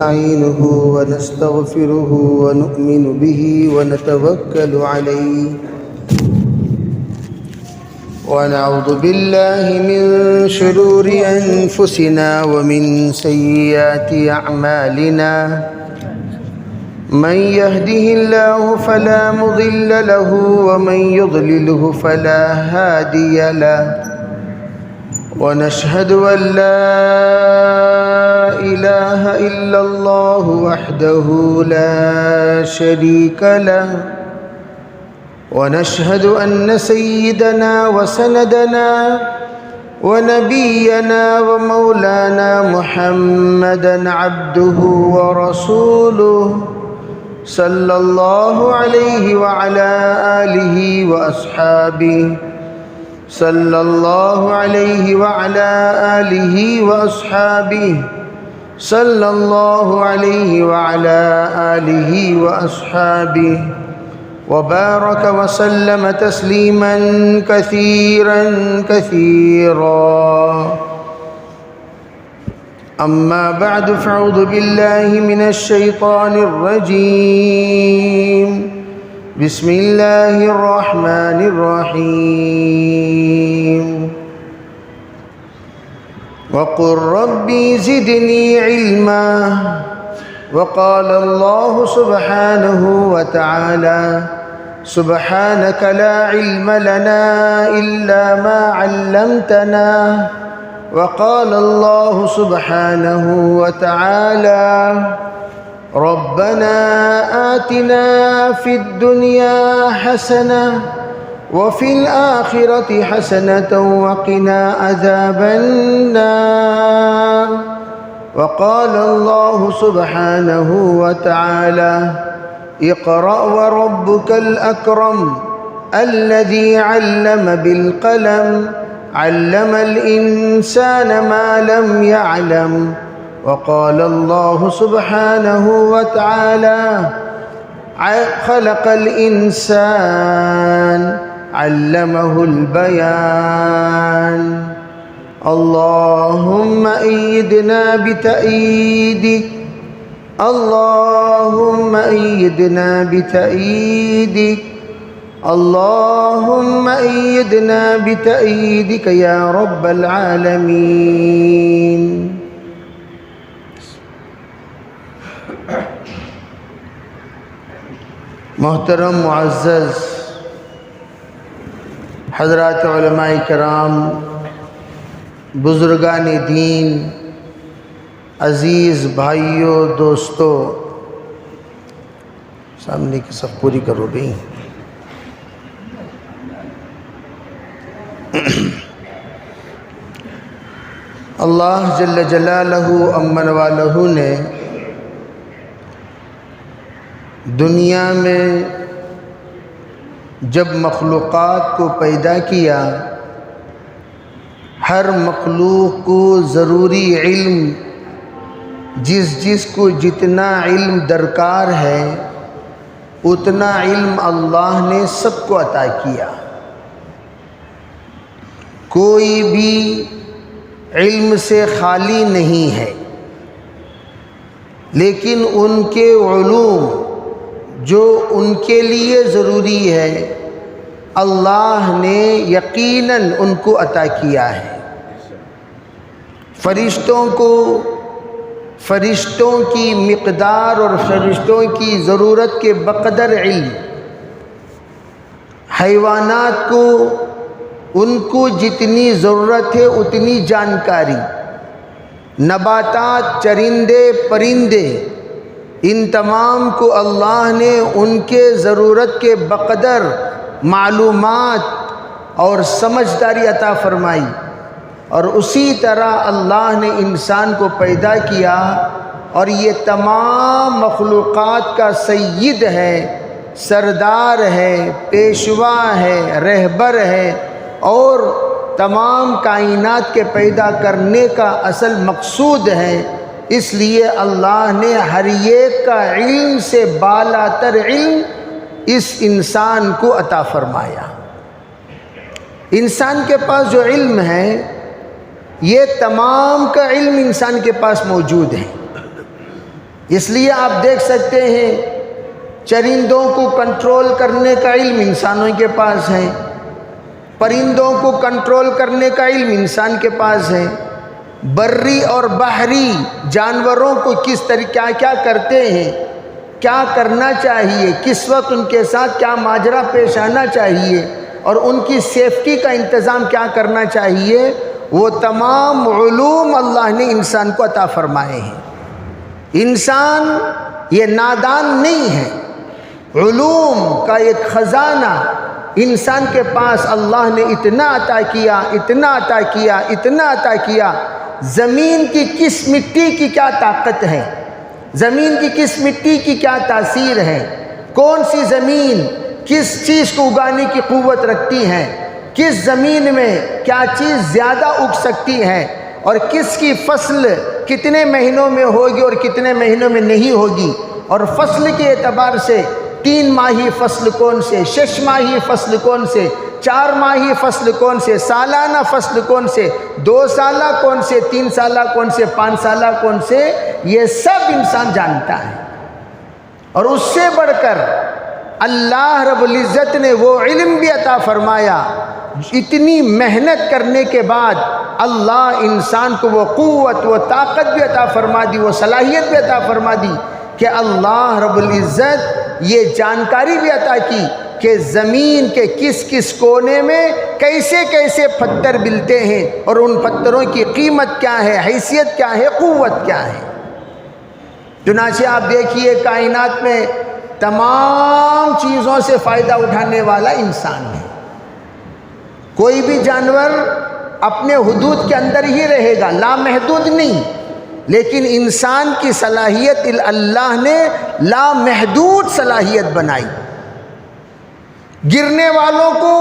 نستعينه ونستغفره ونؤمن به ونتوكل عليه ونعوذ بالله من شرور أنفسنا ومن سيئات أعمالنا من يهده الله فلا مضل له ومن يضلله فلا هادي له ونشهد أن لا إله إلا الله وحده لا شريك له ونشهد أن سيدنا وسندنا ونبينا ومولانا محمدا عبده ورسوله صلى الله عليه وعلى آله وأصحابه صلى الله عليه وعلى آله وأصحابه صلى الله عليه وعلى آله وأصحابه وبارك وسلم تسليما كثيرا كثيرا أما بعد فأعوذ بالله من الشيطان الرجيم بسم الله الرحمن الرحيم وقل ربي زدني علما وقال الله سبحانه وتعالى سبحانك لا علم لنا إلا ما علمتنا وقال الله سبحانه وتعالى ربنا آتنا في الدنيا حسنة وفي الآخرة حسنة وقنا عذاب النار وقال الله سبحانه وتعالى اقرأ وربك الأكرم الذي علم بالقلم علم الإنسان ما لم يعلم وقال الله سبحانه وتعالى خلق الإنسان علمه البيان اللهم أيدنا بتأييدك اللهم أيدنا بتأييدك اللهم أيدنا بتأييدك يا رب العالمين. محترم معزز حضرات علماء کرام، بزرگان دین، عزیز بھائیوں، دوستو، سامنے کی صف پوری کرو بھئی. اللہ جل جلالہ امن والہ نے دنیا میں جب مخلوقات کو پیدا کیا، ہر مخلوق کو ضروری علم، جس کو جتنا علم درکار ہے اتنا علم اللہ نے سب کو عطا کیا. کوئی بھی علم سے خالی نہیں ہے، لیکن ان کے علوم جو ان کے لیے ضروری ہے اللہ نے یقیناً ان کو عطا کیا ہے. فرشتوں کی مقدار اور فرشتوں کی ضرورت کے بقدر علم، حیوانات کو ان کو جتنی ضرورت ہے اتنی جانکاری، نباتات، چرندے، پرندے، ان تمام کو اللہ نے ان کے ضرورت کے بقدر معلومات اور سمجھداری عطا فرمائی. اور اسی طرح اللہ نے انسان کو پیدا کیا اور یہ تمام مخلوقات کا سید ہے، سردار ہے، پیشوا ہے، رہبر ہے، اور تمام کائنات کے پیدا کرنے کا اصل مقصود ہے. اس لیے اللہ نے ہر ایک کا علم سے بالا تر علم اس انسان کو عطا فرمایا. انسان کے پاس جو علم ہے یہ تمام کا علم انسان کے پاس موجود ہے. اس لیے آپ دیکھ سکتے ہیں چرندوں کو کنٹرول کرنے کا علم انسانوں کے پاس ہے، پرندوں کو کنٹرول کرنے کا علم انسان کے پاس ہے، بری اور بحری جانوروں کو کس طریقہ کیا کرتے ہیں، کیا کرنا چاہیے، کس وقت ان کے ساتھ کیا ماجرا پیش آنا چاہیے اور ان کی سیفٹی کا انتظام کیا کرنا چاہیے، وہ تمام علوم اللہ نے انسان کو عطا فرمائے ہیں۔ انسان یہ نادان نہیں ہے، علوم کا ایک خزانہ انسان کے پاس اللہ نے اتنا عطا کیا، اتنا عطا کیا، اتنا عطا کیا۔ زمین کی کس مٹی کی کیا طاقت ہے، زمین کی کس مٹی کی کیا تاثیر ہے، کون سی زمین کس چیز کو اگانے کی قوت رکھتی ہے، کس زمین میں کیا چیز زیادہ اگ سکتی ہے اور کس کی فصل کتنے مہینوں میں ہوگی اور کتنے مہینوں میں نہیں ہوگی، اور فصل کے اعتبار سے 3 ماہی فصل کون سے، 6 ماہی فصل کون سے، 4 ماہی فصل کون سے، سالانہ فصل کون سے، 2 سالہ کون سے، 3 سالہ کون سے، 5 سالہ کون سے، یہ سب انسان جانتا ہے۔ اور اس سے بڑھ کر اللہ رب العزت نے وہ علم بھی عطا فرمایا، اتنی محنت کرنے کے بعد اللہ انسان کو وہ قوت، وہ طاقت بھی عطا فرما دی، وہ صلاحیت بھی عطا فرما دی کہ اللہ رب العزت یہ جانکاری بھی عطا کی کہ زمین کے کس کس کونے میں کیسے کیسے پتھر ملتے ہیں اور ان پتھروں کی قیمت کیا ہے، حیثیت کیا ہے، قوت کیا ہے۔ چنانچہ آپ دیکھیے کائنات میں تمام چیزوں سے فائدہ اٹھانے والا انسان ہے۔ کوئی بھی جانور اپنے حدود کے اندر ہی رہے گا، لامحدود نہیں، لیکن انسان کی صلاحیت اللہ نے لامحدود صلاحیت بنائی۔ گرنے والوں کو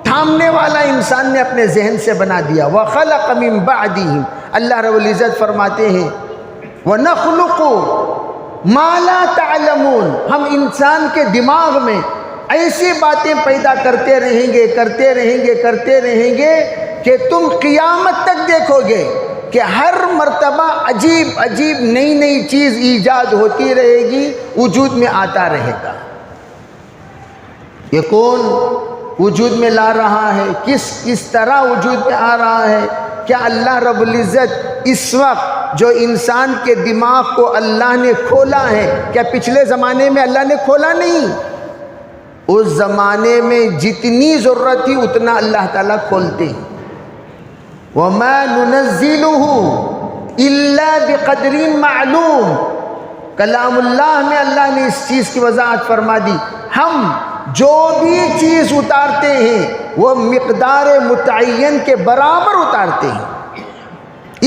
تھامنے والا انسان نے اپنے ذہن سے بنا دیا۔ وَخَلَقَ مِن بَعْدِهِمْ، اللہ رب العزت فرماتے ہیں وَنَخْلُقُ مَا لَا تَعْلَمُونَ، ہم انسان کے دماغ میں ایسی باتیں پیدا کرتے رہیں گے، کرتے رہیں گے، کرتے رہیں گے کہ تم قیامت تک دیکھو گے کہ ہر مرتبہ عجیب عجیب نئی نئی چیز ایجاد ہوتی رہے گی، وجود میں آتا رہے گا۔ یہ کون وجود میں لا رہا ہے، کس طرح وجود میں آ رہا ہے؟ کیا اللہ رب العزت اس وقت جو انسان کے دماغ کو اللہ نے کھولا ہے، کیا پچھلے زمانے میں اللہ نے کھولا نہیں؟ اس زمانے میں جتنی ضرورت تھی اتنا اللہ تعالیٰ کھولتے ہیں۔ وَمَا نُنَزِّلُهُ إِلَّا بِقَدْرٍ مَعْلُومٍ، کلام اللہ میں اللہ نے اس چیز کی وضاحت فرما دی، ہم جو بھی چیز اتارتے ہیں وہ مقدار متعین کے برابر اتارتے ہیں۔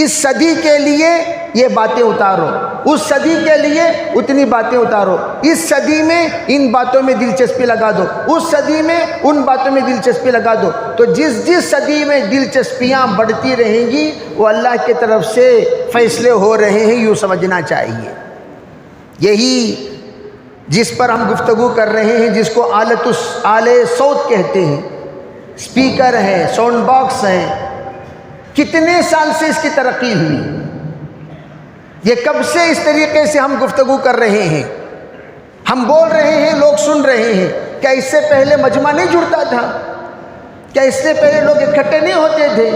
اس صدی کے لیے یہ باتیں اتارو، اس صدی کے لیے اتنی باتیں اتارو، اس صدی میں ان باتوں میں دلچسپی لگا دو، اس صدی میں ان باتوں میں دلچسپی لگا دو۔ تو جس صدی میں دلچسپیاں بڑھتی رہیں گی وہ اللہ کی طرف سے فیصلے ہو رہے ہیں، یوں سمجھنا چاہیے۔ یہی جس پر ہم گفتگو کر رہے ہیں، جس کو آلے صوت کہتے ہیں، اسپیکر ہے، ساؤنڈ باکس ہے، کتنے سال سے اس کی ترقی ہوئی؟ یہ کب سے اس طریقے سے ہم گفتگو کر رہے ہیں، ہم بول رہے ہیں، لوگ سن رہے ہیں؟ کیا اس سے پہلے مجمع نہیں جڑتا تھا؟ کیا اس سے پہلے لوگ اکٹھے نہیں ہوتے تھے؟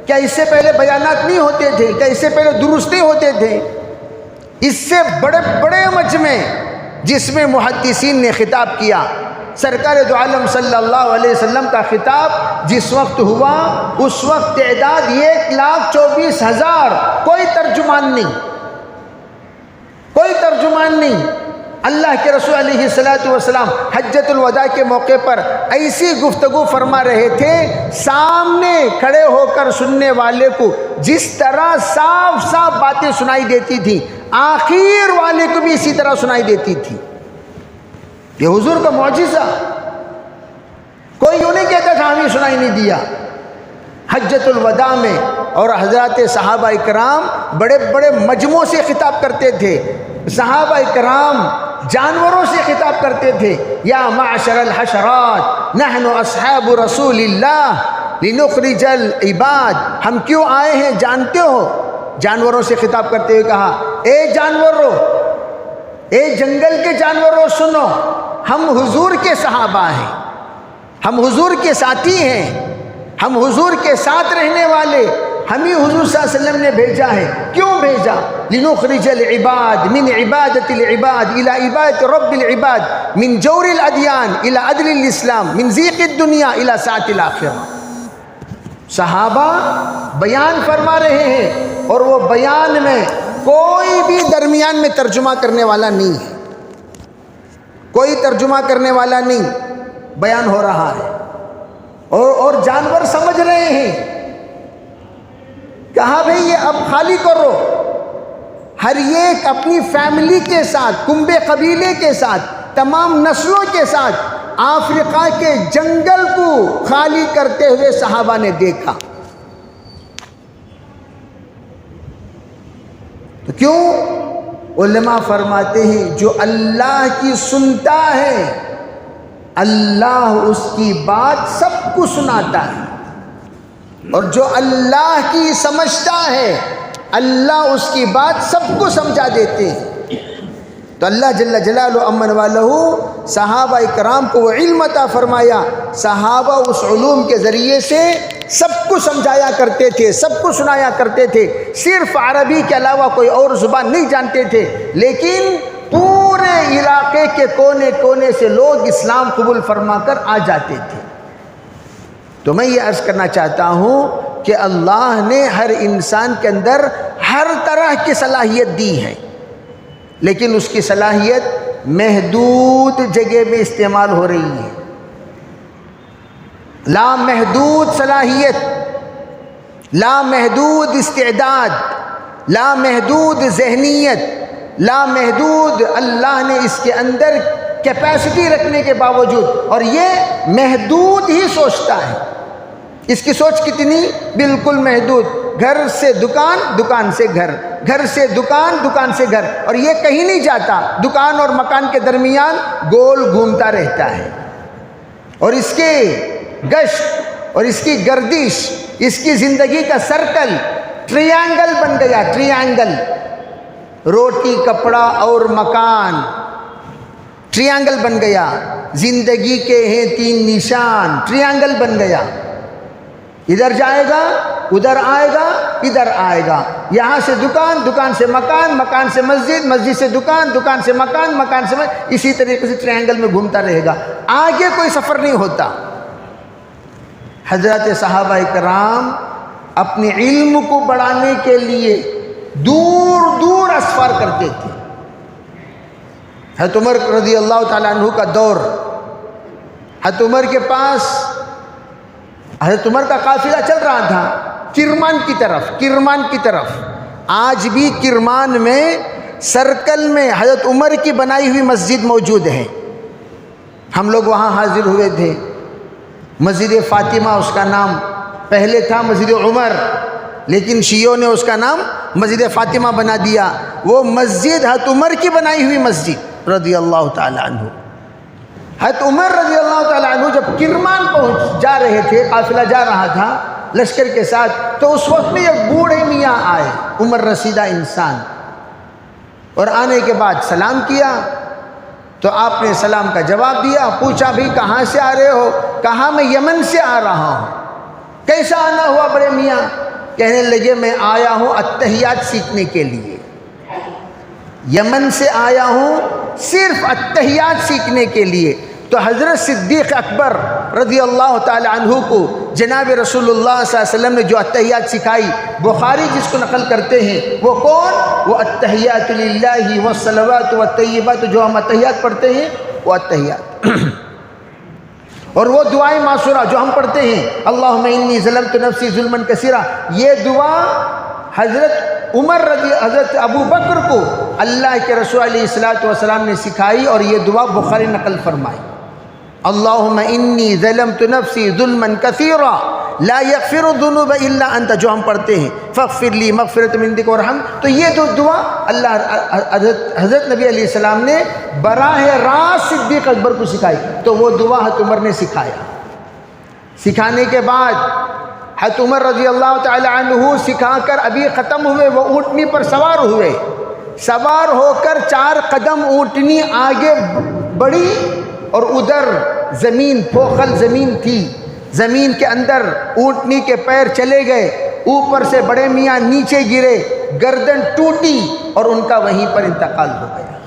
کیا اس سے پہلے بیانات نہیں ہوتے تھے؟ کیا اس سے پہلے دروس نہیں ہوتے تھے؟ اس سے بڑے بڑے مجمع جس میں محدثین نے خطاب کیا، سرکار دو عالم صلی اللہ علیہ وسلم کا خطاب جس وقت ہوا، اس وقت تعداد 1,24,000، کوئی ترجمان نہیں، کوئی ترجمان نہیں۔ اللہ کے رسول علیہ السلام حجۃ الوداع کے موقع پر ایسی گفتگو فرما رہے تھے، سامنے کھڑے ہو کر سننے والے کو جس طرح صاف صاف باتیں سنائی دیتی تھی، آخر والے کو بھی اسی طرح سنائی دیتی تھی۔ یہ حضور کا معجزہ، کوئی یوں نہیں کہتا تھا ہمیں سنائی نہیں دیا۔ حجۃ الوداع میں اور حضرات صحابہ اکرام بڑے بڑے مجموعوں سے خطاب کرتے تھے، صحابہ اکرام جانوروں سے خطاب کرتے تھے، یا معشر الحشرات نحن اصحاب رسول اللہ لنخرج العباد، ہم کیوں آئے ہیں جانتے ہو؟ جانوروں سے خطاب کرتے ہوئے کہا، اے جانوروں، اے جنگل کے جانوروں سنو، ہم حضور کے صحابہ ہیں، ہم حضور کے ساتھی ہیں، ہم حضور کے ساتھ رہنے والے، ہمیں حضور صلی اللہ علیہ وسلم نے بھیجا ہے۔ کیوں بھیجا؟ لنخرج العباد من عبادت العباد الى عبادت رب العباد، من جور الادیان الى عدل الاسلام، من ضیق الدنیا الى سعة الاخرہ۔ صحابہ بیان فرما رہے ہیں، اور وہ بیان میں کوئی بھی درمیان میں ترجمہ کرنے والا نہیں ہے، کوئی ترجمہ کرنے والا نہیں، بیان ہو رہا ہے، اور جانور سمجھ رہے ہیں۔ کہا بھئی یہ اب خالی کرو، ہر ایک اپنی فیملی کے ساتھ، کنبے قبیلے کے ساتھ، تمام نسلوں کے ساتھ افریقہ کے جنگل کو خالی کرتے ہوئے صحابہ نے دیکھا۔ تو کیوں؟ علماء فرماتے ہیں جو اللہ کی سنتا ہے، اللہ اس کی بات سب کو سناتا ہے، اور جو اللہ کی سمجھتا ہے، اللہ اس کی بات سب کو سمجھا دیتے ہیں۔ تو اللہ جل جلالہ امن والہ صحابہ اکرام کو وہ علم عطا فرمایا، صحابہ اس علوم کے ذریعے سے سب کو سمجھایا کرتے تھے، سب کو سنایا کرتے تھے، صرف عربی کے علاوہ کوئی اور زبان نہیں جانتے تھے، لیکن پورے علاقے کے کونے کونے سے لوگ اسلام قبول فرما کر آ جاتے تھے۔ تو میں یہ عرض کرنا چاہتا ہوں کہ اللہ نے ہر انسان کے اندر ہر طرح کی صلاحیت دی ہے، لیکن اس کی صلاحیت محدود جگہ میں استعمال ہو رہی ہے۔ لامحدود صلاحیت، لامحدود استعداد، لامحدود ذہنیت، لامحدود اللہ نے اس کے اندر کیپیسٹی رکھنے کے باوجود، اور یہ محدود ہی سوچتا ہے۔ اس کی سوچ کتنی؟ بالکل محدود، گھر سے دکان، دکان سے گھر، گھر سے دکان، دکان سے گھر، اور یہ کہیں نہیں جاتا، دکان اور مکان کے درمیان گول گھومتا رہتا ہے، اور اس کے گشت اور اس کی گردش، اس کی زندگی کا سرکل ٹریانگل بن گیا، ٹریانگل، روٹی، کپڑا اور مکان، ٹریانگل بن گیا، زندگی کے ہیں 3 نشان، ٹریانگل بن گیا، ادھر جائے گا، ادھر آئے گا، ادھر آئے گا، یہاں سے دکان، دکان سے مکان، مکان سے مسجد، مسجد سے دکان، دکان سے مکان، مکان سے مسجد، اسی طریقے سے ٹریانگل میں گھومتا رہے گا، آگے کوئی سفر نہیں ہوتا۔ حضرت صحابہ کرام اپنے علم کو بڑھانے کے لیے دور دور اسفار کرتے تھے۔ حضرت عمر رضی اللہ تعالیٰ عنہ کا دور، حضرت عمر کے پاس، حضرت عمر کا قافلہ چل رہا تھا کرمان کی طرف، کرمان کی طرف۔ آج بھی کرمان میں سرکل میں حضرت عمر کی بنائی ہوئی مسجد موجود ہے، ہم لوگ وہاں حاضر ہوئے تھے۔ مسجد فاطمہ اس کا نام، پہلے تھا مسجد عمر، لیکن شیعوں نے اس کا نام مسجد فاطمہ بنا دیا۔ وہ مسجد حضرت عمر کی بنائی ہوئی مسجد رضی اللہ تعالیٰ عنہ۔ حضرت عمر رضی اللہ تعالیٰ عنہ جب کرمان جا رہے تھے، قافلہ جا رہا تھا لشکر کے ساتھ، تو اس وقت میں ایک بوڑھے میاں آئے، عمر رسیدہ انسان، اور آنے کے بعد سلام کیا، تو آپ نے سلام کا جواب دیا، پوچھا بھی کہاں سے آ رہے ہو؟ کہا میں یمن سے آ رہا ہوں۔ کیسا آنا ہوا بڑے میاں؟ کہنے لگے میں آیا ہوں اتحیات سیکھنے کے لیے، یمن سے آیا ہوں صرف اتحیات سیکھنے کے لیے۔ تو حضرت صدیق اکبر رضی اللہ تعالی عنہ کو جناب رسول اللہ صلی اللہ علیہ وسلم نے جو اتحیات سکھائی، بخاری جس کو نقل کرتے ہیں، وہ کون؟ وہ اتحیات للہ والصلوات والطیبات، جو ہم اتحیات پڑھتے ہیں وہ اتحیات، اور وہ دعائیں معصورہ جو ہم پڑھتے ہیں، اللہم انی ظلمت نفسی ظلما کثیرا، یہ دعا حضرت عمر حضرت ابو بکر کو اللہ کے رسول علیہ الصلوۃ والسلام نے سکھائی، اور یہ دعا بخاری نقل فرمائی، اللہم انی ظلمت نفسی ظلما کثیرا لا یغفر الذنوب الا انت، جو ہم پڑھتے ہیں، فاغفر لی مغفرۃ من عندک وارحم۔ تو یہ جو دعا حضرت نبی علیہ السلام نے براہ راست صدیق اکبر کو سکھائی، تو وہ دعا حضرت عمر نے سکھایا۔ سکھانے کے بعد حضرت عمر رضی اللہ تعالی عنہ سکھا کر ابھی ختم ہوئے، وہ اونٹنی پر سوار ہوئے، سوار ہو کر 4 قدم اونٹنی آگے بڑھی اور ادھر زمین پوخل زمین تھی، زمین کے اندر اونٹنی کے پیر چلے گئے، اوپر سے بڑے میاں نیچے گرے، گردن ٹوٹی اور ان کا وہیں پر انتقال ہو گیا۔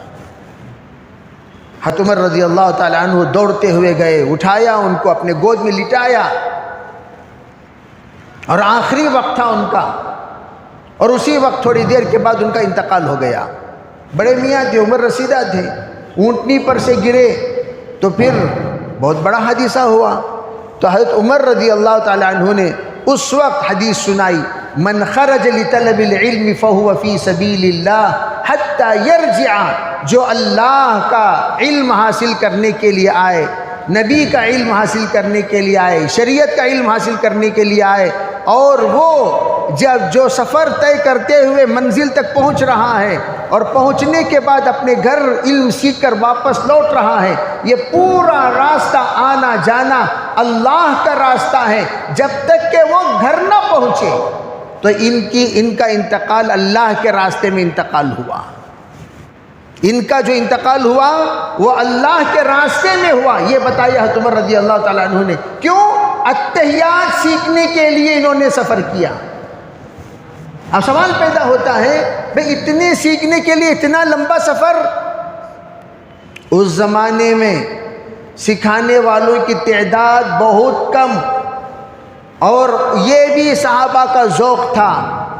حضرت عمر رضی اللہ تعالیٰ عنہ دوڑتے ہوئے گئے، اٹھایا ان کو، اپنے گود میں لٹایا، اور آخری وقت تھا ان کا، اور اسی وقت تھوڑی دیر کے بعد ان کا انتقال ہو گیا۔ بڑے میاں تھے، عمر رسیدہ تھے، اونٹنی پر سے گرے تو پھر بہت بڑا حادثہ ہوا۔ تو حضرت عمر رضی اللہ تعالیٰ عنہ نے اس وقت حدیث سنائی، من خرج لطلب العلم فهو فی سبیل اللہ حتی یرجع، جو اللہ کا علم حاصل کرنے کے لیے آئے، نبی کا علم حاصل کرنے کے لیے آئے، شریعت کا علم حاصل کرنے کے لیے آئے، اور وہ جب جو سفر طے کرتے ہوئے منزل تک پہنچ رہا ہے اور پہنچنے کے بعد اپنے گھر علم سیکھ کر واپس لوٹ رہا ہے، یہ پورا راستہ آنا جانا اللہ کا راستہ ہے، جب تک کہ وہ گھر نہ پہنچے تو ان کا انتقال اللہ کے راستے میں انتقال ہوا۔ ان کا جو انتقال ہوا وہ اللہ کے راستے میں ہوا، یہ بتایا حضرت عمر رضی اللہ تعالیٰ عنہ نے۔ کیوں؟ اتحیات سیکھنے کے لیے انہوں نے سفر کیا۔ اب سوال پیدا ہوتا ہے، بھئی اتنے سیکھنے کے لیے اتنا لمبا سفر؟ اس زمانے میں سکھانے والوں کی تعداد بہت کم، اور یہ بھی صحابہ کا ذوق تھا،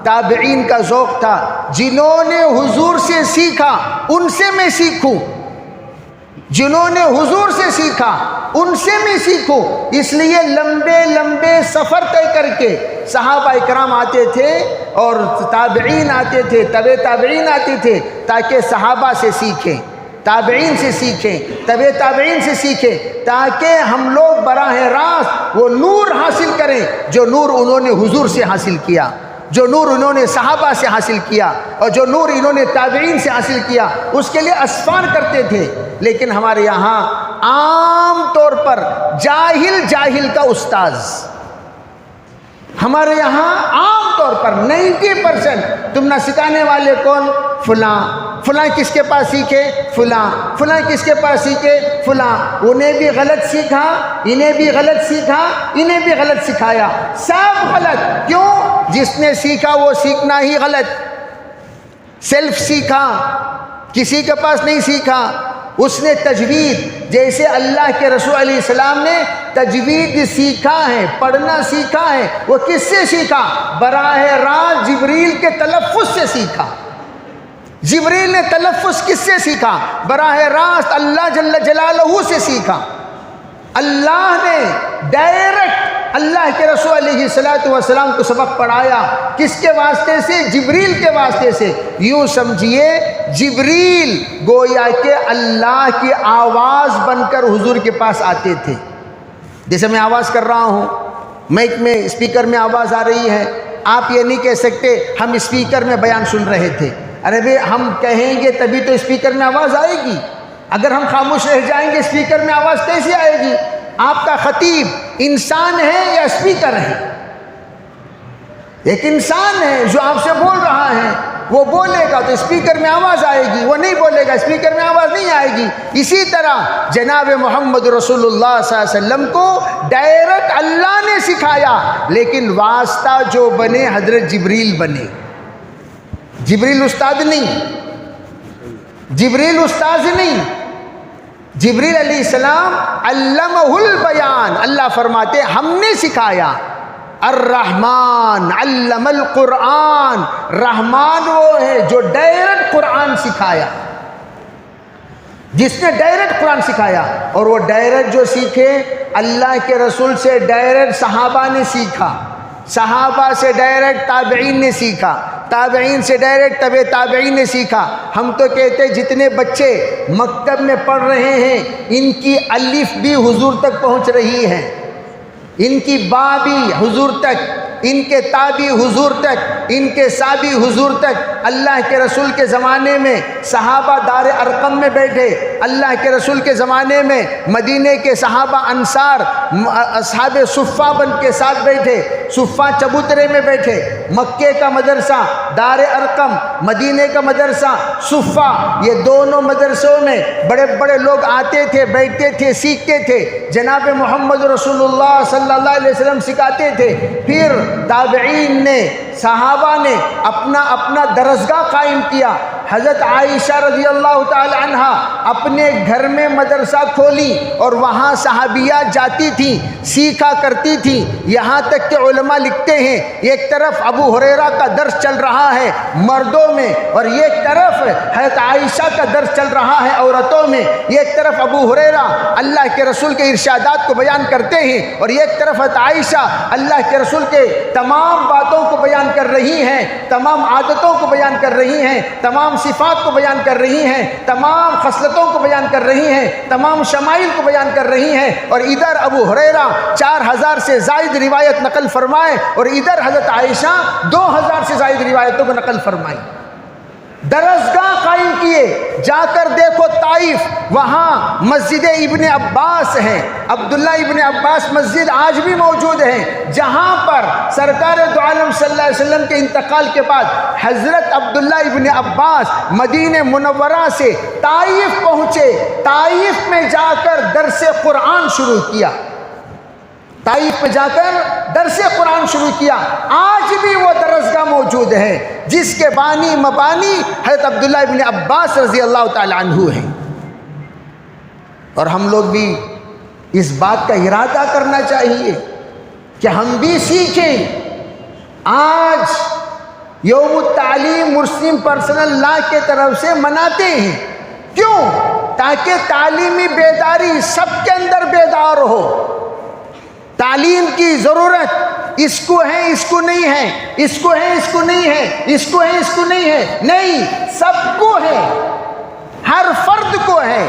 تابعین کا ذوق تھا، جنہوں نے حضور سے سیکھا ان سے میں سیکھوں، جنہوں نے حضور سے سیکھا ان سے میں سیکھوں۔ اس لیے لمبے لمبے سفر طے کر کے صحابہ اکرام آتے تھے اور تابعین آتے تھے، تبع تابعین آتے تھے، تاکہ صحابہ سے سیکھیں، تابعین سے سیکھیں، تبع تابعین سے سیکھیں، تاکہ ہم لوگ براہ راست وہ نور حاصل کریں جو نور انہوں نے حضور سے حاصل کیا، جو نور انہوں نے صحابہ سے حاصل کیا، اور جو نور انہوں نے تابعین سے حاصل کیا۔ اس کے لیے اسفار کرتے تھے۔ لیکن ہمارے یہاں عام طور پر جاہل کا استاذ، ہمارے یہاں عام طور پر 90% تم نہ سکھانے والے کون؟ فلاں فلاں کس کے پاس سیکھے؟ فلاں فلاں کس کے پاس سیکھے؟ فلاں۔ انہیں بھی غلط سیکھا، انہیں بھی غلط سیکھا، انہیں بھی غلط سکھایا، سب غلط۔ کیوں؟ جس نے سیکھا وہ سیکھنا ہی غلط، سیلف سیکھا، کسی کے پاس نہیں سیکھا۔ اس نے تجوید، جیسے اللہ کے رسول علیہ السلام نے تجوید سیکھا ہے، پڑھنا سیکھا ہے، وہ کس سے سیکھا؟ براہ راست جبریل کے تلفظ سے سیکھا۔ جبریل نے تلفظ کس سے سیکھا؟ براہ راست اللہ جل جلالہ سے سیکھا۔ اللہ نے ڈائریکٹ اللہ کے رسول علیہ السلام کو سبق پڑھایا، کس کے واسطے سے؟ جبریل کے واسطے سے۔ یوں سمجھیے جبریل گویا کہ اللہ کی آواز بن کر حضور کے پاس آتے تھے۔ جیسے میں آواز کر رہا ہوں، مائک میں اسپیکر میں آواز آ رہی ہے، آپ یہ نہیں کہہ سکتے ہم اسپیکر میں بیان سن رہے تھے۔ ارے بھئی ہم کہیں گے تبھی تو اسپیکر میں آواز آئے گی، اگر ہم خاموش رہ جائیں گے اسپیکر میں آواز کیسے آئے گی؟ آپ کا خطیب انسان ہے یا اسپیکر ہے؟ ایک انسان ہے جو آپ سے بول رہا ہے، وہ بولے گا تو اسپیکر میں آواز آئے گی، وہ نہیں بولے گا اسپیکر میں آواز نہیں آئے گی۔ اسی طرح جناب محمد رسول اللہ صلی اللہ علیہ وسلم کو ڈائریکٹ اللہ نے سکھایا، لیکن واسطہ جو بنے حضرت جبریل بنے۔ جبریل استاد نہیں، جبریل استاذ نہیں، جبریل علیہ السلام علمہ البیان، اللہ فرماتے ہم نے سکھایا۔ الرحمن علم القرآن، رحمان وہ ہے جو ڈائریکٹ قرآن سکھایا، جس نے ڈائریکٹ قرآن سکھایا۔ اور وہ ڈائریکٹ جو سیکھے اللہ کے رسول سے ڈائریکٹ صحابہ نے سیکھا، صحابہ سے ڈائریکٹ تابعین نے سیکھا، تابعین سے ڈائریکٹ تبع تابعین نے سیکھا۔ ہم تو کہتے جتنے بچے مکتب میں پڑھ رہے ہیں ان کی الف بھی حضور تک پہنچ رہی ہے، ان کی با بھی حضور تک، ان کے تا بھی حضور تک، ان کے سابی حضور تک اللہ کے رسول کے زمانے میں صحابہ دار ارقم میں بیٹھے، اللہ کے رسول کے زمانے میں مدینے کے صحابہ انصار اصحاب صفہ بن کے ساتھ بیٹھے، صفہ چبوترے میں بیٹھے، مکے کا مدرسہ دار ارقم، مدینے کا مدرسہ صفہ، یہ دونوں مدرسوں میں بڑے بڑے لوگ آتے تھے، بیٹھتے تھے، سیکھتے تھے، جناب محمد رسول اللہ صلی اللہ علیہ وسلم سکھاتے تھے۔ پھر تابعین نے، صحابہ نے اپنا اپنا درسگاہ قائم کیا۔ حضرت عائشہ رضی اللہ تعالی عنہ اپنے گھر میں مدرسہ کھولی اور وہاں صحابیات جاتی تھیں، سیکھا کرتی تھیں، یہاں تک کہ علماء لکھتے ہیں ایک طرف ابو ہریرہ کا درس چل رہا ہے مردوں میں، اور ایک طرف حضرت عائشہ کا درس چل رہا ہے عورتوں میں، ایک طرف ابو ہریرہ اللہ کے رسول کے ارشادات کو بیان کرتے ہیں اور ایک طرف حضرت عائشہ اللہ کے رسول کے تمام باتوں کو بیان کر رہی ہیں، تمام عادتوں کو بیان کر رہی ہیں، تمام صفات کو بیان کر رہی ہیں، تمام خصلتوں کو بیان کر رہی ہیں، تمام شمائل کو بیان کر رہی ہیں، اور ادھر ابو ہریرہ 4000 سے زائد روایت نقل فرمائے اور ادھر حضرت عائشہ 2000 سے زائد روایتوں کو نقل فرمائی۔ درسگاہ قائم کیے، جا کر دیکھو طائف، وہاں مسجد ابن عباس ہے، عبداللہ ابن عباس مسجد آج بھی موجود ہے، جہاں پر سرکار دو عالم صلی اللہ علیہ وسلم کے انتقال کے بعد حضرت عبداللہ ابن عباس مدینہ منورہ سے طائف پہنچے، طائف میں جا کر درس قرآن شروع کیا، طائف میں جا کر درس قرآن شروع کیا۔ آج بھی وہ درسگاہ موجود ہے جس کے بانی مبانی حضرت عبداللہ ابن عباس رضی اللہ تعالی عنہ ہیں، اور ہم لوگ بھی اس بات کا ارادہ کرنا چاہیے کہ ہم بھی سیکھیں۔ آج یوم التعلیم مسلم پرسنل لا کے طرف سے مناتے ہیں، کیوں؟ تاکہ تعلیمی بیداری سب کے اندر بیدار ہو۔ تعلیم کی ضرورت اس کو ہے، اس کو نہیں ہے، اس کو ہے، اس کو نہیں ہے، اس کو ہے، اس کو نہیں ہے، نہیں، سب کو ہے، ہر فرد کو ہے۔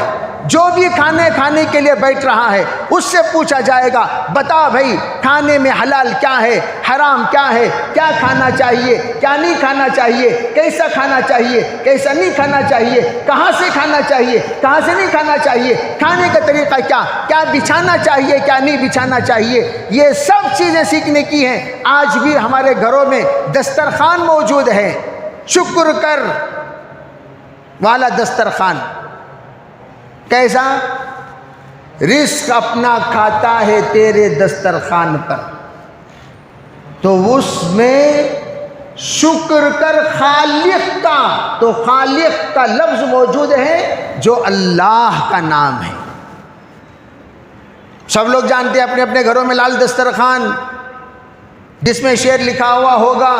جو بھی کھانے کے لیے بیٹھ رہا ہے اس سے پوچھا جائے گا، بتا بھائی کھانے میں حلال کیا ہے، حرام کیا ہے، کیا کھانا چاہیے، کیا نہیں کھانا چاہیے، کیسا کھانا چاہیے، کیسا نہیں کھانا چاہیے، کہاں سے کھانا چاہیے، کہاں سے نہیں کھانا چاہیے، کھانے کا طریقہ کیا، کیا بچھانا چاہیے، کیا نہیں بچھانا چاہیے، یہ سب چیزیں سیکھنے کی ہیں۔ آج بھی ہمارے گھروں میں دسترخوان موجود ہے، شکر کر والا دسترخوان، کیسا؟ رزق اپنا کھاتا ہے تیرے دسترخوان پر، تو اس میں شکر کر خالق کا، تو خالق کا لفظ موجود ہے جو اللہ کا نام ہے۔ سب لوگ جانتے ہیں اپنے اپنے گھروں میں لال دسترخوان جس میں شعر لکھا ہوا ہوگا،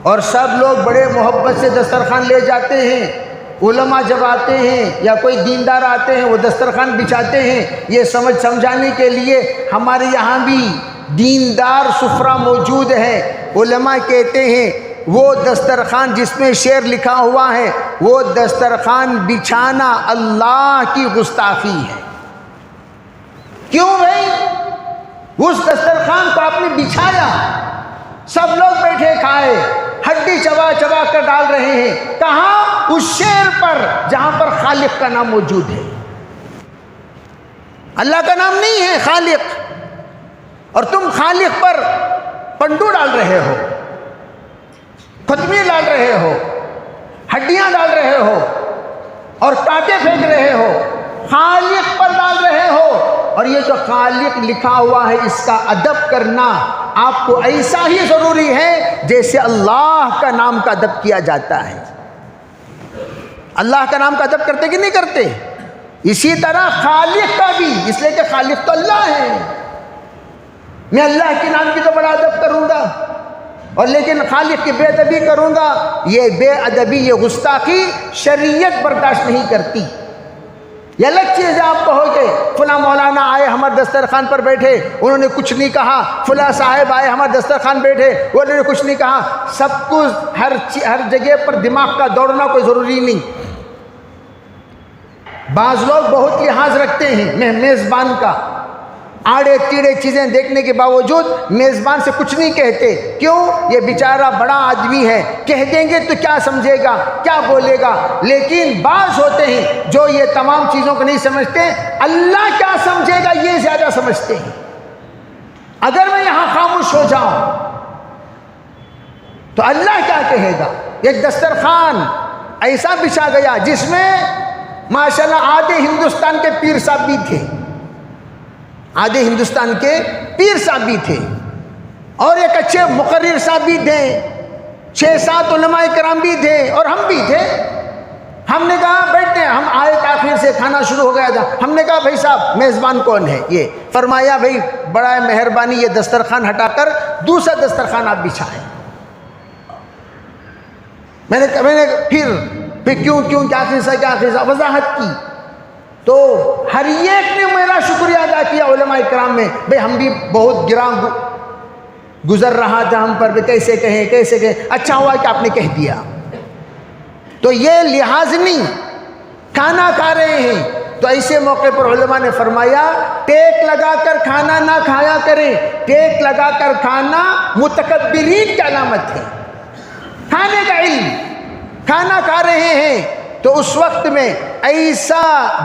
اور سب لوگ بڑے محبت سے دسترخوان لے جاتے ہیں۔ علماء جب آتے ہیں یا کوئی دیندار آتے ہیں وہ دسترخوان بچھاتے ہیں، یہ سمجھانے کے لیے ہمارے یہاں بھی دیندار سفرہ موجود ہے۔ علماء کہتے ہیں وہ دسترخوان جس میں شعر لکھا ہوا ہے وہ دسترخوان بچھانا اللہ کی گستاخی ہے۔ کیوں بھائی؟ اس دسترخوان کو آپ نے بچھایا، سب لوگ بیٹھے کھائے، ہڈی چبا چبا کر ڈال رہے ہیں، کہاں؟ اس شعر پر جہاں پر خالق کا نام موجود ہے۔ اللہ کا نام نہیں ہے خالق، اور تم خالق پر پنڈو ڈال رہے ہو، ختمی ڈال رہے ہو، ہڈیاں ڈال رہے ہو اور کانٹے پھینک رہے ہو، خالق پر ڈال رہے ہو۔ اور یہ جو خالق لکھا ہوا ہے اس کا ادب کرنا آپ کو ایسا ہی ضروری ہے جیسے اللہ کا نام کا ادب کیا جاتا ہے۔ اللہ کا نام کا ادب کرتے کہ نہیں کرتے؟ اسی طرح خالق کا بھی، اس لیے کہ خالق تو اللہ ہے۔ میں اللہ کے نام کی تو بڑا ادب کروں گا، اور لیکن خالق کی بے ادبی کروں گا، یہ بے ادبی، یہ گستاخی شریعت برداشت نہیں کرتی۔ یہ الگ چیز ہے، آپ کہو کہ فلاں مولانا آئے ہمارے دسترخوان پر بیٹھے، انہوں نے کچھ نہیں کہا، فلاں صاحب آئے ہمارے دسترخوان بیٹھے، انہوں نے کچھ نہیں کہا۔ سب کچھ ہر جگہ پر دماغ کا دوڑنا کوئی ضروری نہیں۔ بعض لوگ بہت لحاظ رکھتے ہیں میزبان کا، آڑے ٹیڑے چیزیں دیکھنے کے باوجود میزبان سے کچھ نہیں کہتے. کیوں؟ یہ بیچارہ بڑا آدمی ہے, کہہ دیں گے تو کیا سمجھے گا, کیا بولے گا. لیکن بعض ہوتے ہیں جو یہ تمام چیزوں کو نہیں سمجھتے, اللہ کیا سمجھے گا یہ زیادہ سمجھتے ہیں. اگر میں یہاں خاموش ہو جاؤں تو اللہ کیا کہے گا. ایک دسترخوان ایسا بچھا گیا جس میں ماشاءاللہ آدھے ہندوستان کے پیر صاحب بھی تھے, آدھے ہندوستان کے پیر صاحب بھی تھے, اور ایک اچھے مقرر صاحب بھی تھے, 6-7 علماء کرام بھی تھے, اور ہم بھی تھے. ہم نے کہا بیٹھتے ہیں, ہم آئے تاخیر سے کھانا شروع ہو گیا تھا. ہم نے کہا بھائی صاحب میزبان کون ہے؟ یہ فرمایا بھائی بڑا مہربانی یہ دسترخوان ہٹا کر دوسرا دسترخوان آپ بچھائیں. میں نے پھر کیوں کیا قصہ وضاحت کی. تو ہر ایک نے میرا شکریہ ادا کیا علماء کرام میں, بھئی ہم بھی بہت گراں گزر رہا تھا ہم پر, کیسے کہیں, اچھا ہوا کہ آپ نے کہہ دیا. تو یہ لحاظ نہیں, کھانا کھا رہے ہیں تو ایسے موقع پر علماء نے فرمایا ٹیک لگا کر کھانا نہ کھایا کریں. ٹیک لگا کر کھانا متکبرین کی علامت ہے. کھانے کا علم, کھانا کھا رہے ہیں تو اس وقت میں ایسا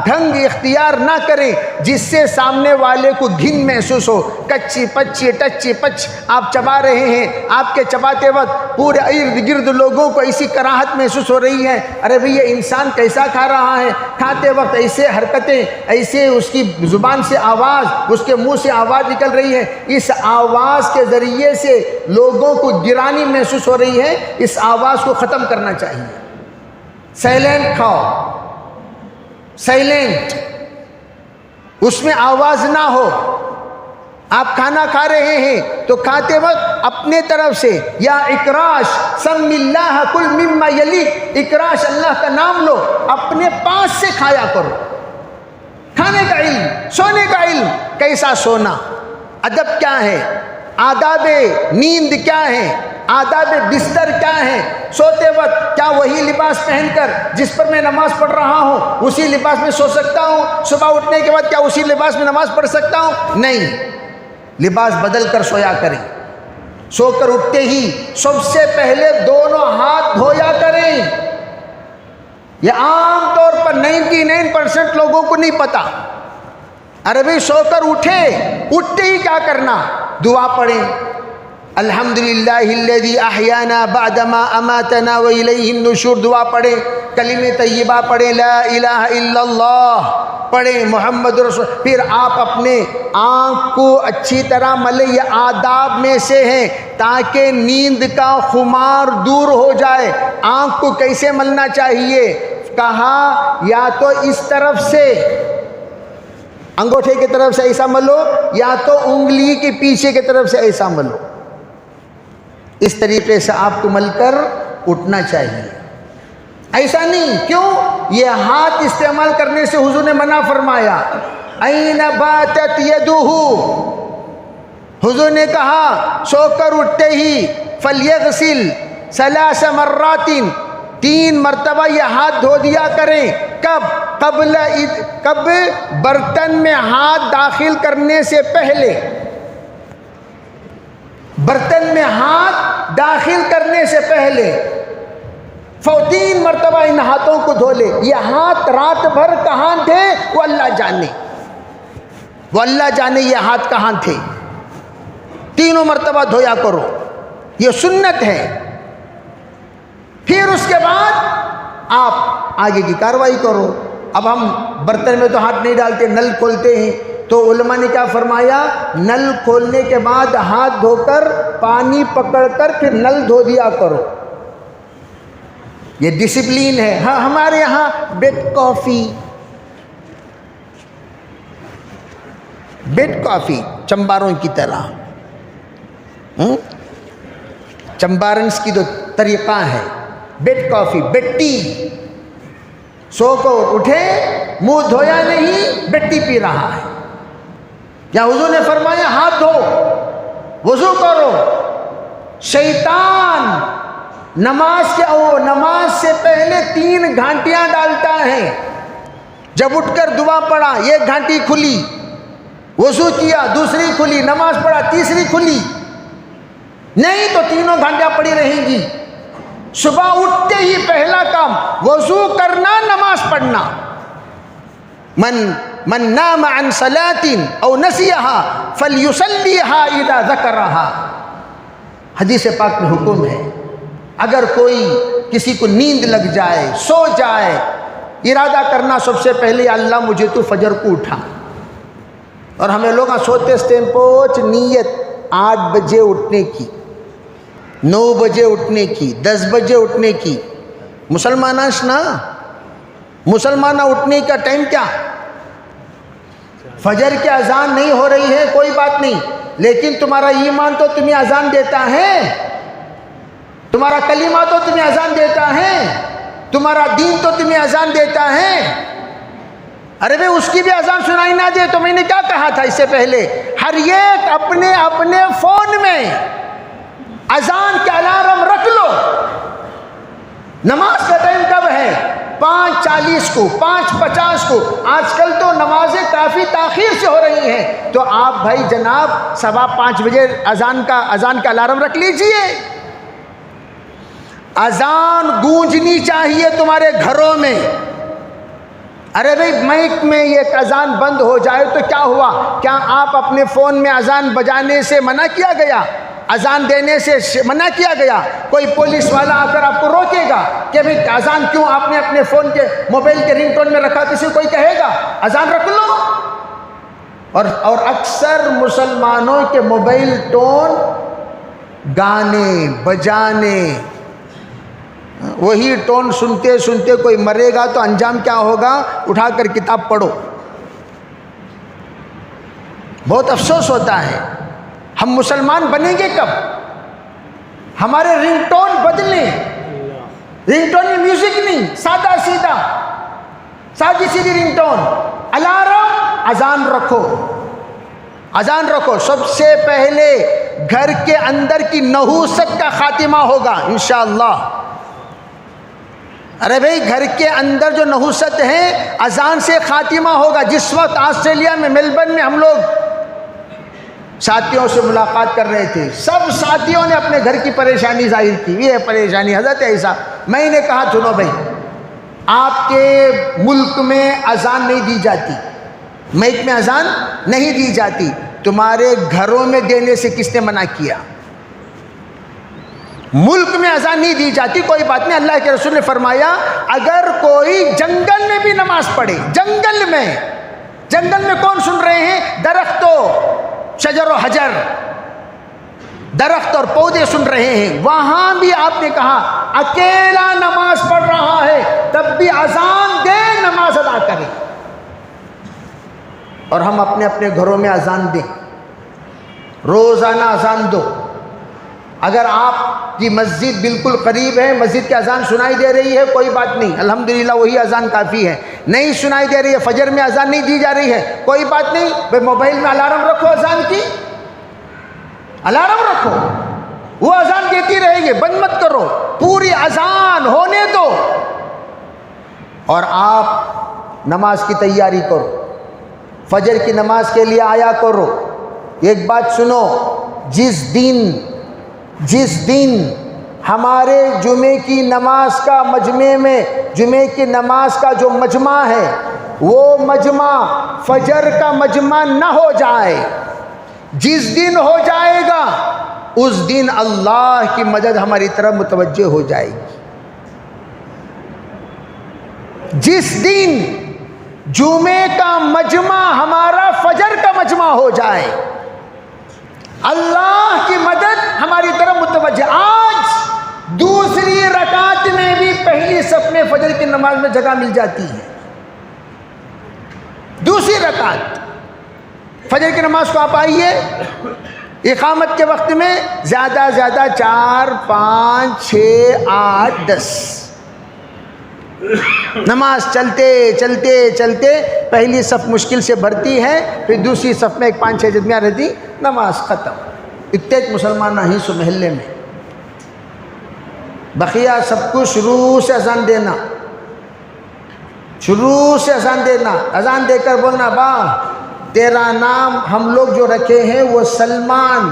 ڈھنگ اختیار نہ کریں جس سے سامنے والے کو گھن محسوس ہو. کچی پچی ٹچی پچ آپ چبا رہے ہیں, آپ کے چباتے وقت پورے ارد گرد لوگوں کو ایسی کراہت محسوس ہو رہی ہے, ارے بھئی یہ انسان کیسا کھا رہا ہے. کھاتے وقت ایسے حرکتیں, ایسے اس کی زبان سے آواز, اس کے منہ سے آواز نکل رہی ہے, اس آواز کے ذریعے سے لوگوں کو گرانی محسوس ہو رہی ہے. اس آواز کو ختم کرنا چاہیے. سائلنٹ کھاؤ, سائلنٹ, اس میں آواز نہ ہو. آپ کھانا کھا رہے ہیں تو کھاتے وقت اپنے طرف سے یا اکراش سم اللہ کل مما یلی, اکراش اللہ کا نام لو, اپنے پاس سے کھایا کرو. کھانے کا علم, سونے کا علم, کیسا سونا, ادب کیا ہے, آداب نیند کیا ہے, آداب بستر کیا ہے. سوتے وقت کیا وہی لباس پہن کر جس پر میں نماز پڑھ رہا ہوں اسی لباس میں سو سکتا ہوں؟ صبح اٹھنے کے بعد کیا اسی لباس میں نماز پڑھ سکتا ہوں؟ نہیں, لباس بدل کر سویا کریں. سو کر اٹھتے ہی سب سے پہلے دونوں ہاتھ دھویا کریں. یہ عام طور پر 99% لوگوں کو نہیں پتا. ارے بھئی سو کر اٹھتے ہی کیا کرنا؟ دعا پڑھیں, الحمدللہ الذی احیانا بعدما اماتنا والیہ النشور, دعا پڑھیں, کلمہ طیبہ پڑھیں, لا الہ الا اللہ پڑھیں, محمد رسول. پھر آپ اپنے آنکھ کو اچھی طرح ملیں, یہ آداب میں سے ہیں تاکہ نیند کا خمار دور ہو جائے. آنکھ کو کیسے ملنا چاہیے؟ کہا یا تو اس طرف سے انگوٹھے کی طرف سے ایسا ملو, یا تو انگلی کے پیچھے کی طرف سے ایسا ملو. اس طریقے سے آپ کو مل کر اٹھنا چاہیے. ایسا نہیں, کیوں؟ یہ ہاتھ استعمال کرنے سے حضور نے منع فرمایا. این باتت یدہ, حضور نے کہا سو کر اٹھتے ہی فلیغسل 3 مرات, 3 مرتبہ یہ ہاتھ دھو دیا کریں. کب برتن میں ہاتھ داخل کرنے سے پہلے, برتن میں ہاتھ داخل کرنے سے پہلے 3 مرتبہ ان ہاتھوں کو دھو لے. یہ ہاتھ رات بھر کہاں تھے وہ اللہ جانے, وہ اللہ جانے یہ ہاتھ کہاں تھے. 3 مرتبہ دھویا کرو, یہ سنت ہے. پھر اس کے بعد آپ آگے کی کاروائی کرو. اب ہم برتن میں تو ہاتھ نہیں ڈالتے, نل کھولتے ہیں. تو علماء نے کیا فرمایا, نل کھولنے کے بعد ہاتھ دھو کر پانی پکڑ کر پھر نل دھو دیا کرو. یہ ڈسپلین ہے. ہاں ہمارے یہاں بیڈ کافی چمباروں کی طرح, چمبارنس کی جو طریقہ ہے, بیڈ کافی, بیڈ ٹی. سو کو اٹھے, منہ دھویا نہیں, بیڈ ٹی پی رہا ہے. یا حضور نے فرمایا ہاتھ دھو, وضو کرو. شیطان نماز سے پہلے 3 گھنٹیاں ڈالتا ہے. جب اٹھ کر دعا پڑا 1 گھنٹی کھلی, وضو کیا دوسری کھلی، نماز پڑھا تیسری کھلی، نہیں تو تینوں گھنٹہ پڑی رہیں گی۔ صبح اٹھتے ہی پہلا کام وضو کرنا، نماز پڑھنا۔ من نام عن صلاة او نسیها فلیصلیها اذا ذکرها، حدیث پاک میں حکم ہے اگر کوئی کسی کو نیند لگ جائے، سو جائے، ارادہ کرنا سب سے پہلے اللہ مجھے تو فجر کو اٹھا۔ اور ہمیں لوگ سوتے اس ٹائم پہنچ نیت 8 بجے اٹھنے کی، 9 بجے اٹھنے کی، 10 بجے اٹھنے کی۔ مسلمانہ اٹھنے کا ٹائم کیا؟ فجر کی اذان نہیں ہو رہی ہے کوئی بات نہیں، لیکن تمہارا ایمان تو تمہیں اذان دیتا ہے، تمہارا کلمہ تو تمہیں اذان دیتا ہے، تمہارا دین تو تمہیں اذان دیتا ہے۔ ارے بھئی اس کی بھی اذان سنائی نہ دے تو میں نے کیا کہا تھا اس سے پہلے؟ ہر ایک اپنے اپنے فون میں اذان کے الارم رکھ لو۔ نماز کا ٹائم کب ہے؟ 5:40 کو، 5:50 کو۔ آج کل تو نمازیں کافی تاخیر سے ہو رہی ہیں، تو آپ بھائی جناب 5:15 بجے اذان کا الارم رکھ لیجئے۔ اذان گونجنی چاہیے تمہارے گھروں میں۔ ارے بھئی مائک میں ایک اذان بند ہو جائے تو کیا ہوا؟ کیا آپ اپنے فون میں اذان بجانے سے منع کیا گیا؟ اذان دینے سے منع کیا گیا؟ کوئی پولیس والا آ کر آپ کو روکے گا کہ بھئی اذان کیوں آپ نے اپنے فون کے موبائل کے رنگ ٹون میں رکھا؟ کسی کوئی کہے گا؟ اذان رکھ لو۔ اور اکثر مسلمانوں کے موبائل ٹون گانے بجانے، وہی ٹون سنتے سنتے کوئی مرے گا تو انجام کیا ہوگا؟ اٹھا کر کتاب پڑھو۔ بہت افسوس ہوتا ہے۔ ہم مسلمان بنیں گے کب؟ ہمارے رنگ ٹون بدلیں۔ رنگ ٹون میں میوزک نہیں، سادہ سیدھا سادی سیدھی رنگ ٹون۔ الارم، اذان رکھو، اذان رکھو۔ سب سے پہلے گھر کے اندر کی نحوست کا خاتمہ ہوگا انشاءاللہ۔ ارے بھئی گھر کے اندر جو نحوست ہے اذان سے خاتمہ ہوگا۔ جس وقت آسٹریلیا میں میلبرن میں ہم لوگ ساتھیوں سے ملاقات کر رہے تھے، سب ساتھیوں نے اپنے گھر کی پریشانی ظاہر کی۔ یہ پریشانی حضرت ایسا، میں نے کہا سنو بھائی، آپ کے ملک میں اذان نہیں دی جاتی، مائک میں اذان نہیں دی جاتی، تمہارے گھروں میں دینے سے کس نے منع کیا؟ ملک میں اذان نہیں دی جاتی، کوئی بات نہیں۔ اللہ کے رسول نے فرمایا اگر کوئی جنگل میں بھی نماز پڑھے، جنگل میں کون سن رہے ہیں؟ درختوں، شجر و حجر، درخت اور پودے سن رہے ہیں، وہاں بھی آپ نے کہا اکیلا نماز پڑھ رہا ہے تب بھی اذان دے، نماز ادا کرے۔ اور ہم اپنے اپنے گھروں میں اذان دیں، روزانہ اذان دو۔ اگر آپ کی مسجد بالکل قریب ہے، مسجد کی اذان سنائی دے رہی ہے، کوئی بات نہیں، الحمدللہ وہی اذان کافی ہے۔ نہیں سنائی دے رہی ہے، فجر میں اذان نہیں دی جا رہی ہے، کوئی بات نہیں، بھئی موبائل میں الارم رکھو، اذان کی الارم رکھو، وہ اذان دیتی رہے گی، بند مت کرو، پوری اذان ہونے دو۔ اور آپ نماز کی تیاری کرو، فجر کی نماز کے لیے آیا کرو۔ ایک بات سنو، جس دن ہمارے جمعے کی نماز کا مجمع میں، جمعے کی نماز کا جو مجمع ہے وہ مجمع فجر کا مجمع نہ ہو جائے، جس دن ہو جائے گا اس دن اللہ کی مدد ہماری طرف متوجہ ہو جائے گی۔ جس دن جمعے کا مجمع ہمارا فجر کا مجمع ہو جائے، اللہ کی مدد ہماری طرف متوجہ۔ آج دوسری رکعت میں بھی پہلی صف میں فجر کی نماز میں جگہ مل جاتی ہے۔ دوسری رکعت فجر کی نماز کو آپ آئیے، اقامت کے وقت میں زیادہ 4 5 6 8 10 نماز چلتے پہلی صف مشکل سے بھرتی ہے، پھر دوسری صف میں 5 6 جدمیاں رہتی، نماز ختم۔ اتنے مسلمان نہیں سو محلے میں، بقیہ سب کو شروع سے اذان دینا، اذان دے کر بولنا با تیرا نام ہم لوگ جو رکھے ہیں وہ سلمان،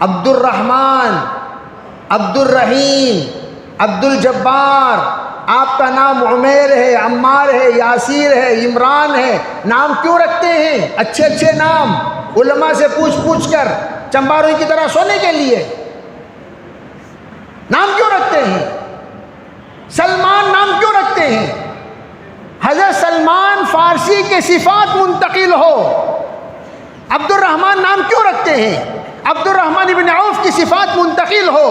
عبد الرحمن، عبد الرحیم، عبد الجبار، آپ کا نام عمیر ہے، عمار ہے، یاسیر ہے، عمران ہے، نام کیوں رکھتے ہیں؟ اچھے اچھے نام علماء سے پوچھ کر چمباروں کی طرح سونے کے لیے نام کیوں رکھتے ہیں؟ سلمان نام کیوں رکھتے ہیں؟ حضرت سلمان فارسی کے صفات منتقل ہو۔ عبد الرحمن نام کیوں رکھتے ہیں؟ عبد الرحمن ابن عوف کی صفات منتقل ہو۔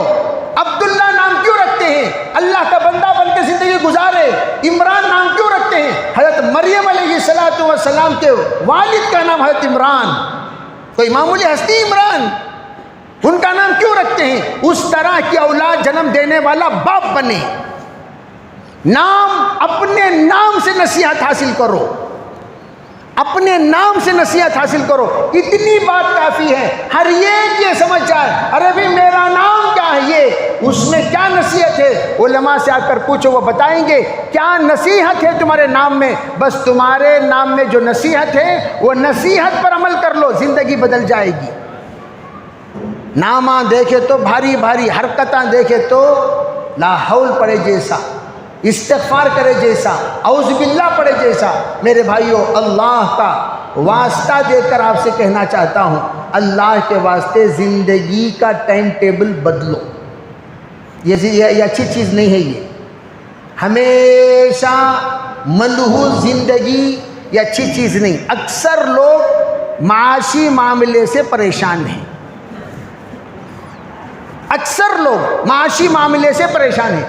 عبداللہ نام کیوں رکھتے ہیں؟ اللہ کا بندہ بن کے زندگی گزارے۔ عمران نام کیوں رکھتے ہیں؟ حضرت مریم علیہ السلام کے والد کا نام حضرت عمران، کوئی معمولی ہستی عمران، ان کا نام کیوں رکھتے ہیں؟ اس طرح کی اولاد جنم دینے والا باپ بنے۔ نام، اپنے نام سے نصیحت حاصل کرو، اپنے نام سے نصیحت حاصل کرو، اتنی بات کافی ہے۔ ہر ایک یہ سمجھ جائے ارے بھی میرا نام کیا ہے، یہ اس میں کیا نصیحت ہے؟ علماء سے آ کر پوچھو، وہ بتائیں گے کیا نصیحت ہے تمہارے نام میں۔ بس تمہارے نام میں جو نصیحت ہے وہ نصیحت پر عمل کر لو، زندگی بدل جائے گی۔ نامہ دیکھے تو بھاری بھاری، حرکتاں دیکھے تو لا حول پڑے جیسا، استغفار کرے جیسا، اعوذ باللہ پڑھے جیسا۔ میرے بھائیو، اللہ کا واسطہ دے کر آپ سے کہنا چاہتا ہوں، اللہ کے واسطے زندگی کا ٹائم ٹیبل بدلو۔ یہ اچھی چیز نہیں ہے، یہ ہمیشہ ملحوظ زندگی یہ اچھی چیز نہیں۔ اکثر لوگ معاشی معاملے سے پریشان ہیں، اکثر لوگ معاشی معاملے سے پریشان ہیں۔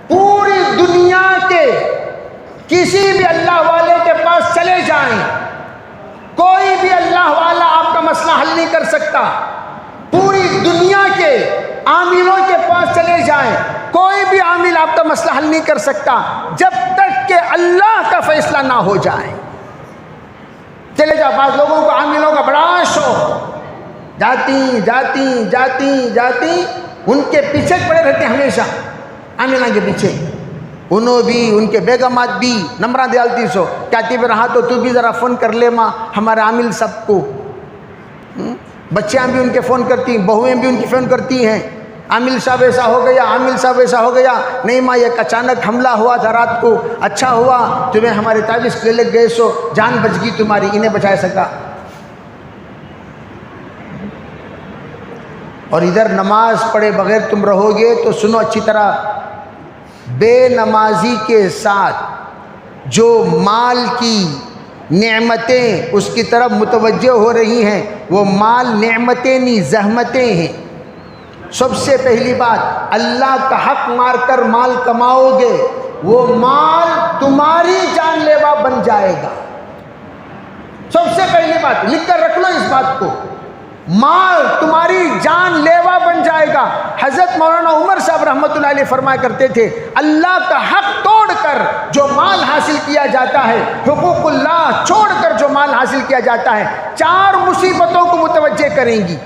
پوری دنیا کے کسی بھی اللہ والے کے پاس چلے جائیں، کوئی بھی اللہ والا آپ کا مسئلہ حل نہیں کر سکتا۔ پوری دنیا کے عاملوں کے پاس چلے جائیں، کوئی بھی عامل آپ کا مسئلہ حل نہیں کر سکتا جب تک کہ اللہ کا فیصلہ نہ ہو جائے۔ چلے جاؤ، بعض لوگوں کو عاملوں کا بڑا شوق، جاتی ان کے پیچھے پڑے رہتے ہیں ہمیشہ، عاملہ کے پیچھے۔ انہوں بھی، ان کے بیگمات بھی نمبرہ دیالتی سو کہتی بھی رہا تو بھی ذرا فون کر لے ماں ہمارے عامل سب کو۔ بچیاں بھی ان کے فون کرتی ہیں، بہویں بھی ان کی فون کرتی ہیں، عامل صاحب ایسا ہو گیا، عامل صاحب ایسا ہو گیا۔ نہیں ماں، یہ اچانک حملہ ہوا تھا رات کو، اچھا ہوا تمہیں ہمارے تعویذ لے لگ گئے سو جان بچ گئی تمہاری، انہیں بچا سکا۔ اور ادھر نماز پڑھے بغیر تم رہو گے تو سنو اچھی طرح، بے نمازی کے ساتھ جو مال کی نعمتیں اس کی طرف متوجہ ہو رہی ہیں، وہ مال نعمتیں نہیں، زحمتیں ہیں۔ سب سے پہلی بات، اللہ کا حق مار کر مال کماؤ گے، وہ مال تمہاری جان لیوا بن جائے گا۔ سب سے پہلی بات لکھ کر رکھ لو اس بات کو، مال تمہاری جان لیوا بن جائے گا۔ حضرت مولانا عمر صاحب رحمۃ اللہ علیہ فرمایا کرتے تھے، اللہ کا حق توڑ کر جو مال حاصل کیا جاتا ہے، حقوق اللہ چھوڑ کر جو مال حاصل کیا جاتا ہے، 4 مصیبتوں کو متوجہ کریں گی۔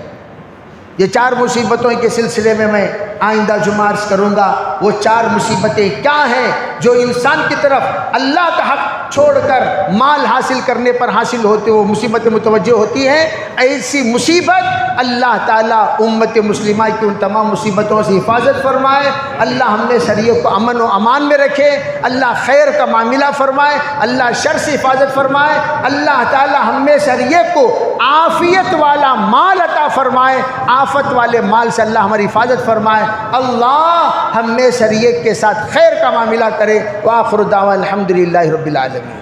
یہ 4 مصیبتوں کے سلسلے میں آئندہ جمعہ عرض کروں گا۔ وہ 4 مصیبتیں کیا ہیں جو انسان کی طرف اللہ کا حق چھوڑ کر مال حاصل کرنے پر حاصل ہوتے، وہ مصیبتیں متوجہ ہوتی ہیں۔ ایسی مصیبت اللہ تعالیٰ امت مسلمہ کی ان تمام مصیبتوں سے حفاظت فرمائے۔ اللہ ہم نے شریعت کو امن و امان میں رکھے، اللہ خیر کا معاملہ فرمائے، اللہ شر سے حفاظت فرمائے، اللہ تعالیٰ ہم میں شریعت کو عافیت والا مال عطا فرمائے، آفت والے مال سے اللہ ہماری حفاظت فرمائے۔ اللہ ہم میں شریعت کے ساتھ خیر کا معاملہ کرے۔ وآخر دعوانا الحمدللہ رب العالمین۔